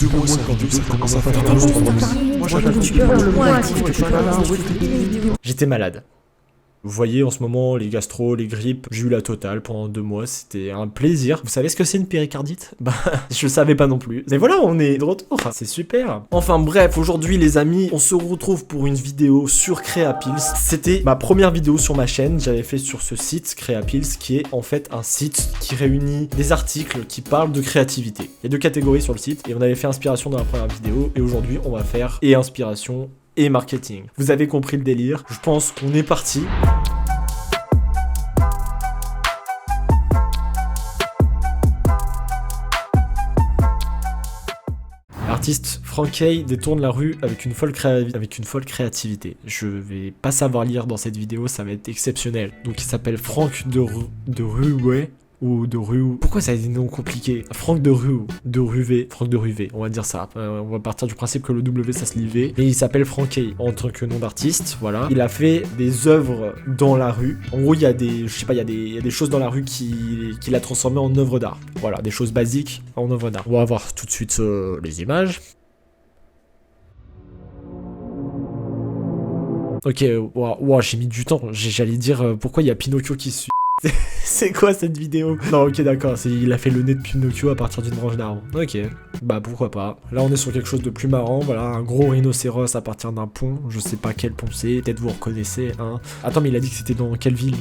2 mois sans vidéo, ça commence à faire J'étais malade. Vous voyez, en ce moment, les gastro, les grippes, j'ai eu la totale pendant 2 mois, c'était un plaisir. Vous savez ce que c'est une péricardite? Bah, je savais pas non plus. Mais voilà, on est de retour, c'est super. Enfin bref, aujourd'hui les amis, on se retrouve pour une vidéo sur Creapills. C'était ma première vidéo sur ma chaîne, j'avais fait sur ce site, Creapills, qui est en fait un site qui réunit des articles qui parlent de créativité. Il y a 2 catégories sur le site, et on avait fait inspiration dans la première vidéo, et aujourd'hui on va faire et inspiration et marketing. Vous avez compris le délire, je pense qu'on est parti. L'artiste Frankie détourne la rue avec une folle créativité. Je vais pas savoir lire dans cette vidéo, ça va être exceptionnel. Donc il s'appelle Franck de Ruwe. Ou de Rue. Pourquoi ça a des noms compliqués? Franck de Ruvé, Franck de Ruvé, on va dire ça. On va partir du principe que le W ça se lit V. Mais il s'appelle Frankie en tant que nom d'artiste, voilà. Il a fait des œuvres dans la rue. En gros, il y a des, je sais pas, il y a des choses dans la rue qu'il a transformées en œuvres d'art. Voilà, des choses basiques en œuvres d'art. On va voir tout de suite les images. Ok, wow, j'ai mis du temps. J'allais dire pourquoi il y a Pinocchio qui suit. C'est quoi cette vidéo? Non, ok, d'accord, il a fait le nez de Pinocchio à partir d'une branche d'arbre. Ok, bah pourquoi pas. Là, on est sur quelque chose de plus marrant, voilà, un gros rhinocéros à partir d'un pont. Je sais pas quel pont c'est, peut-être vous reconnaissez, hein. Attends, mais il a dit que c'était dans quelle ville?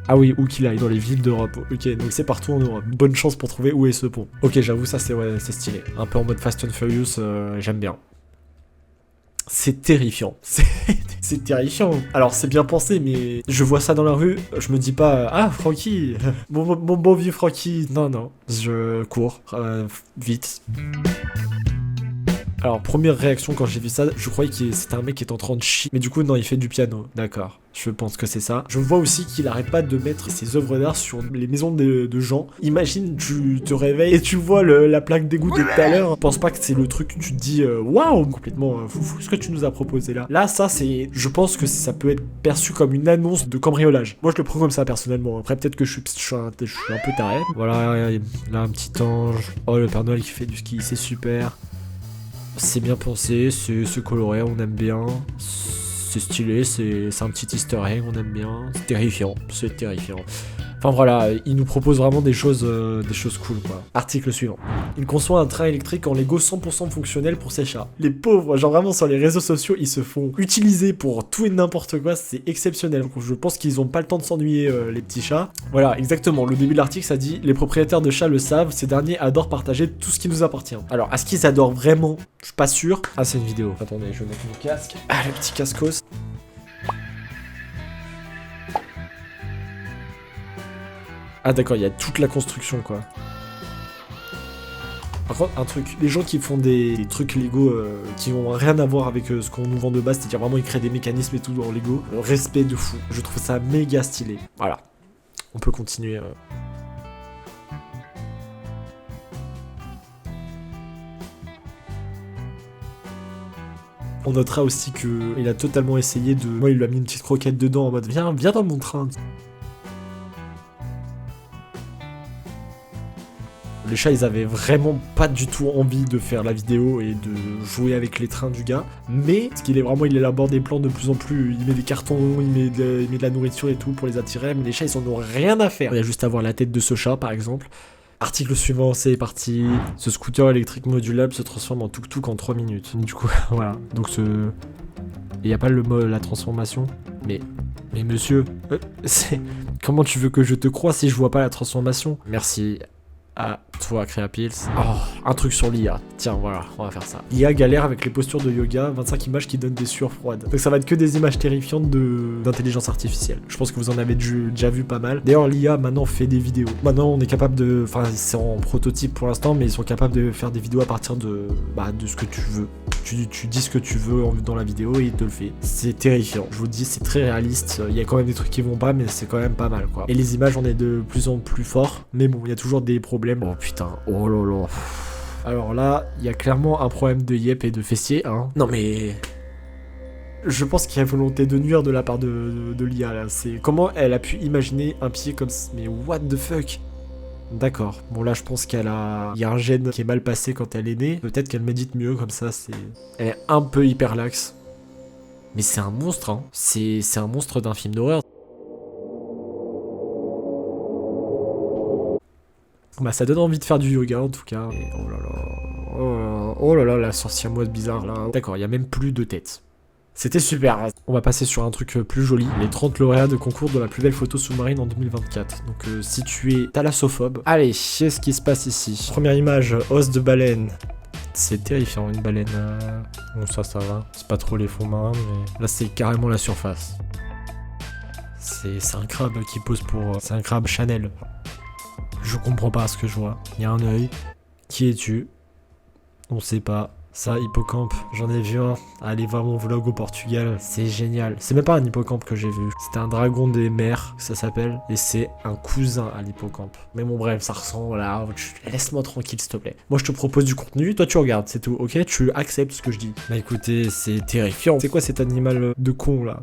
Ah oui, où qu'il aille, dans les villes d'Europe. Ok, donc c'est partout en Europe. Bonne chance pour trouver où est ce pont. Ok, j'avoue, ça c'est stylé. Un peu en mode Fast and Furious, j'aime bien. C'est terrifiant. C'est terrifiant. Alors c'est bien pensé, mais je vois ça dans la rue, je me dis pas ah Francky, mon bon vieux Francky. Non, je cours vite. Alors première réaction quand j'ai vu ça, je croyais que c'était un mec qui était en train de chier. Mais du coup non, il fait du piano, d'accord. Je pense que c'est ça. Je vois aussi qu'il arrête pas de mettre ses œuvres d'art sur les maisons de gens. Imagine, tu te réveilles et tu vois la plaque d'égout de tout à l'heure. Je pense pas que c'est le truc que tu te dis waouh, complètement fou ce que tu nous as proposé là. Là, ça c'est, je pense que ça peut être perçu comme une annonce de cambriolage. Moi je le prends comme ça personnellement. Après peut-être que je suis un peu taré. Voilà, là un petit ange. Oh le Père Noël qui fait du ski, c'est super. C'est bien pensé, c'est coloré, on aime bien. C'est stylé, c'est un petit easter egg, on aime bien. C'est terrifiant. Enfin voilà, il nous propose vraiment des choses cool quoi. Article suivant. Il conçoit un train électrique en Lego 100% fonctionnel pour ses chats. Les pauvres, genre vraiment sur les réseaux sociaux, ils se font utiliser pour tout et n'importe quoi, c'est exceptionnel. Donc, je pense qu'ils ont pas le temps de s'ennuyer les petits chats. Voilà, exactement, le début de l'article ça dit « Les propriétaires de chats le savent, ces derniers adorent partager tout ce qui nous appartient. » Alors, est-ce qu'ils adorent vraiment? Je suis pas sûr. Ah, c'est une vidéo. Attendez, je vais mettre mon casque. Ah, le petit cascos. Ah d'accord, il y a toute la construction quoi. Par contre, un truc, les gens qui font des trucs Lego qui ont rien à voir avec ce qu'on nous vend de base, c'est-à-dire vraiment ils créent des mécanismes et tout dans Lego, respect de fou. Je trouve ça méga stylé. Voilà, on peut continuer. On notera aussi qu'il a totalement essayé de... Moi, il lui a mis une petite croquette dedans en mode viens dans mon train. Les chats, ils avaient vraiment pas du tout envie de faire la vidéo et de jouer avec les trains du gars. Mais, parce qu'il est vraiment, il élabore des plans de plus en plus. Il met des cartons, il met de la nourriture et tout pour les attirer. Mais les chats, ils en ont rien à faire. Il y a juste à voir la tête de ce chat, par exemple. Article suivant, c'est parti. Ce scooter électrique modulable se transforme en tuk-tuk en 3 minutes. Du coup, voilà. Donc il n'y a pas le mot, la transformation. Mais monsieur, comment tu veux que je te croie si je vois pas la transformation? Merci. Ah, toi, Creapills. Oh, un truc sur l'IA. Tiens, voilà, on va faire ça. L'IA galère avec les postures de yoga, 25 images qui donnent des sueurs froides. Donc ça va être que des images terrifiantes d'intelligence artificielle. Je pense que vous en avez déjà vu pas mal. D'ailleurs, l'IA maintenant fait des vidéos. Maintenant, on est capable de... Enfin, c'est en prototype pour l'instant, mais ils sont capables de faire des vidéos à partir de ce que tu veux. Tu dis ce que tu veux dans la vidéo et il te le fait. C'est terrifiant. Je vous le dis, c'est très réaliste. Il y a quand même des trucs qui vont pas, mais c'est quand même pas mal, quoi. Et les images, on est de plus en plus fort. Mais bon, il y a toujours des problèmes. Oh putain, oh lolo. Alors là, il y a clairement un problème de yep et de fessier, hein. Non mais... Je pense qu'il y a volonté de nuire de la part de l'IA, là. C'est comment elle a pu imaginer un pied comme ça. Mais what the fuck? D'accord. Bon là je pense qu'elle a... Il y a un gène qui est mal passé quand elle est née. Peut-être qu'elle médite mieux comme ça, c'est... Elle est un peu hyperlaxe. Mais c'est un monstre, hein. C'est un monstre d'un film d'horreur. Bah ça donne envie de faire du yoga en tout cas. Et oh là là... Oh là là, la sorcière mouette bizarre là. D'accord, il y a même plus de tête. C'était super. On va passer sur un truc plus joli. Les 30 lauréats de concours de la plus belle photo sous-marine en 2024. Donc si tu es thalassophobe... Allez, qu'est-ce qui se passe ici? Première image, os de baleine. C'est terrifiant une baleine. Bon ça va. C'est pas trop les fonds marins, mais... Là c'est carrément la surface. C'est un crabe qui pose pour... C'est un crabe Chanel. Je comprends pas ce que je vois. Il y a un œil. Qui es-tu? On sait pas. Ça, hippocampe, j'en ai vu un. Allez voir mon vlog au Portugal, c'est génial. C'est même pas un hippocampe que j'ai vu. C'était un dragon des mers, ça s'appelle. Et c'est un cousin à l'hippocampe. Mais bon bref, ça ressemble là. Laisse-moi tranquille s'il te plaît. Moi je te propose du contenu, toi tu regardes, c'est tout, ok? Tu acceptes ce que je dis. Bah écoutez, c'est terrifiant. C'est quoi cet animal de con là?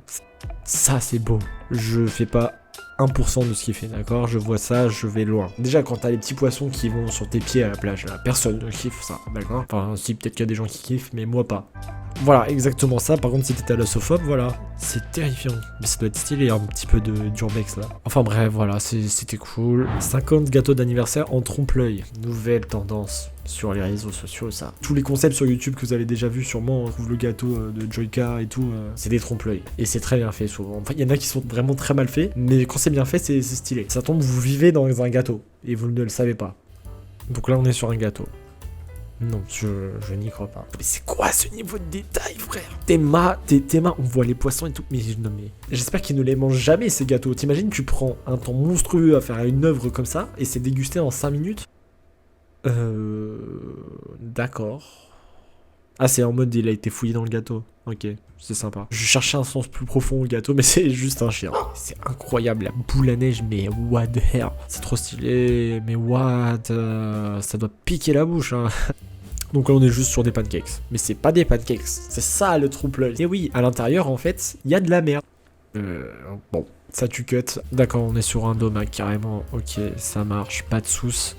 Ça c'est beau. Je fais pas 1% de ce qu'il fait, d'accord? Je vois ça, je vais loin. Déjà, quand t'as les petits poissons qui vont sur tes pieds à la plage, là, personne ne kiffe ça, d'accord? Enfin, si, peut-être qu'il y a des gens qui kiffent, mais moi pas. Voilà, exactement ça. Par contre, si t'étais thalassophobe, voilà. C'est terrifiant. Mais ça doit être stylé, un petit peu d'urbex, là. Enfin bref, voilà, c'était cool. 50 gâteaux d'anniversaire en trompe-l'œil. Nouvelle tendance sur les réseaux sociaux, ça. Tous les concepts sur YouTube que vous avez déjà vu, sûrement, on trouve le gâteau de Joyka et tout, c'est des trompe-l'œil. Et c'est très bien fait, souvent. Enfin, il y en a qui sont vraiment très mal faits, mais quand c'est bien fait, c'est stylé. Ça tombe, vous vivez dans un gâteau, et vous ne le savez pas. Donc là, on est sur un gâteau. Non, je n'y crois pas. Mais c'est quoi ce niveau de détail, frère? Tes mains, on voit les poissons et tout. Mais non, mais j'espère qu'ils ne les mangent jamais, ces gâteaux. T'imagines, tu prends un temps monstrueux à faire une œuvre comme ça, et c'est dégusté en 5 minutes? D'accord. Ah, c'est en mode il a été fouillé dans le gâteau. Ok, c'est sympa. Je cherchais un sens plus profond au gâteau, mais c'est juste un chien. C'est incroyable, la boule à neige, mais what the hell. C'est trop stylé, mais what ça doit piquer la bouche, hein. Donc là, on est juste sur des pancakes. Mais c'est pas des pancakes, c'est ça le trompe-l'œil. Et oui, à l'intérieur, en fait, il y a de la merde. Bon. Ça tu cut. D'accord, on est sur un domac carrément. Ok, ça marche. Pas de sauce.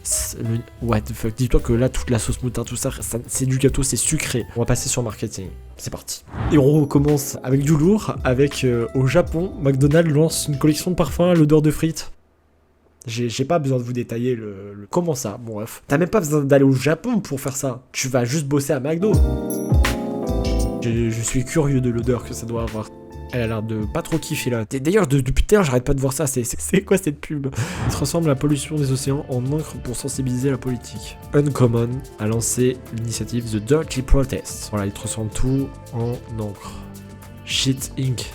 What the fuck. Dis-toi que là, toute la sauce moutarde, tout ça, c'est du gâteau, c'est sucré. On va passer sur marketing. C'est parti. Et on recommence avec du lourd. Avec au Japon, McDonald's lance une collection de parfums à l'odeur de frites. J'ai pas besoin de vous détailler le... Comment ça? Bon bref. T'as même pas besoin d'aller au Japon pour faire ça. Tu vas juste bosser à McDo. Je suis curieux de l'odeur que ça doit avoir. Elle a l'air de pas trop kiffer là. D'ailleurs, depuis tout à l'heure, j'arrête pas de voir ça. C'est quoi cette pub? Il transforme la pollution des océans en encre pour sensibiliser la politique. Uncommon a lancé l'initiative The Dirty Protest. Voilà, il transforme tout en encre. Shit Inc.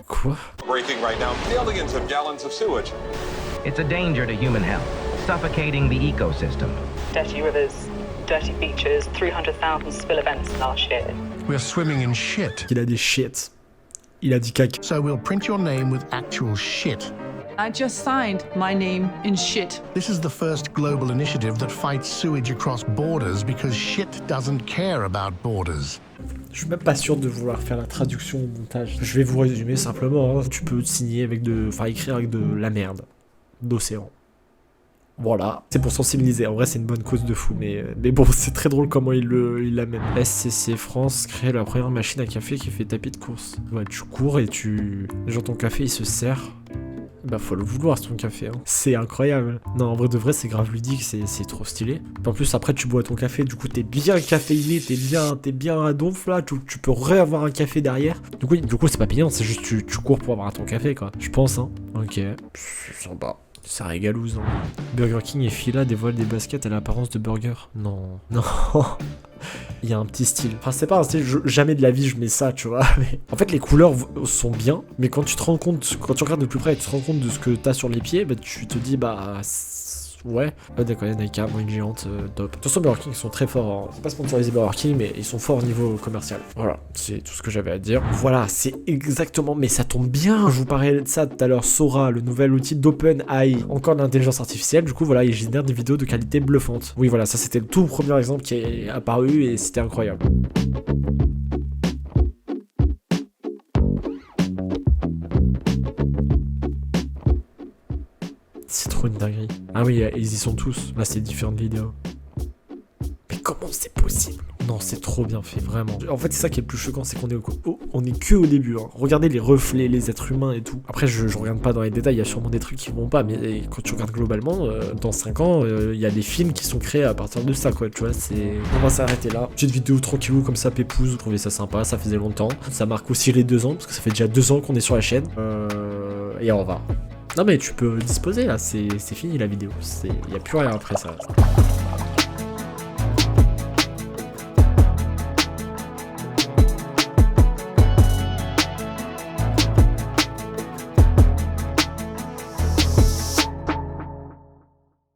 Quoi? Breaking right now, millions of gallons of sewage. It's a danger to human health, suffocating the ecosystem. Dirty rivers, dirty beaches, 300,000 spill events last year. We're swimming in shit. Il a des shit. Il a dit caca. So we'll print your name with actual shit. I just signed my name in shit. This is the first global initiative that fights sewage across borders because shit doesn't care about borders. Je suis même pas sûr de vouloir faire la traduction au montage. Je vais vous résumer simplement. Hein. Tu peux signer avec enfin écrire avec de la merde. D'océan. Voilà, c'est pour sensibiliser. En vrai, c'est une bonne cause de fou, mais bon, c'est très drôle comment il l'amène. SCC France crée la première machine à café qui fait tapis de course. Ouais, tu cours et genre ton café il se sert. Bah faut le vouloir ton café, hein. C'est incroyable. Non, en vrai de vrai, c'est grave ludique, c'est trop stylé. En plus, après tu bois ton café, du coup t'es bien caféiné, t'es bien à donf là, tu peux réavoir un café derrière. Du coup c'est pas payant, c'est juste tu cours pour avoir ton café quoi. Je pense, hein. Ok, c'est sympa. Ça régalouse, hein. Burger King et Fila dévoilent des baskets à l'apparence de burger. Non. Non. Il y a un petit style. Enfin, c'est pas un style, jamais de la vie je mets ça, tu vois. Mais... En fait, les couleurs sont bien, mais quand tu te rends compte, quand tu regardes de plus près et tu te rends compte de ce que t'as sur les pieds, bah tu te dis, bah... Ouais. Ah d'accord, il y a Nike, une géante, top. De toute façon, Burger King, ils sont très forts. Hein. C'est pas sponsorisé Burger King, mais ils sont forts au niveau commercial. Voilà, c'est tout ce que j'avais à dire. Voilà, c'est exactement... Mais ça tombe bien, je vous parlais de ça tout à l'heure. Sora, le nouvel outil d'OpenAI. Encore de l'intelligence artificielle. Du coup, voilà, il génère des vidéos de qualité bluffante. Oui, voilà, ça c'était le tout premier exemple qui est apparu et c'était incroyable. C'est trop une dinguerie. Ah oui, ils y sont tous. Là, c'est différentes vidéos. Mais comment c'est possible? Non, c'est trop bien fait, vraiment. En fait, c'est ça qui est le plus choquant, c'est qu'on est, on est que au début. Hein. Regardez les reflets, les êtres humains et tout. Après, je regarde pas dans les détails, il y a sûrement des trucs qui vont pas, mais quand tu regardes globalement, dans 5 ans, il y a des films qui sont créés à partir de ça, quoi. Tu vois, c'est... On va s'arrêter là. Petite vidéo tranquillou comme ça, pépouze. Vous trouvez ça sympa, ça faisait longtemps. Ça marque aussi les 2 ans, parce que ça fait déjà 2 ans qu'on est sur la chaîne. Et au revoir. Non mais tu peux disposer là, c'est fini la vidéo. Il n'y a plus rien après ça.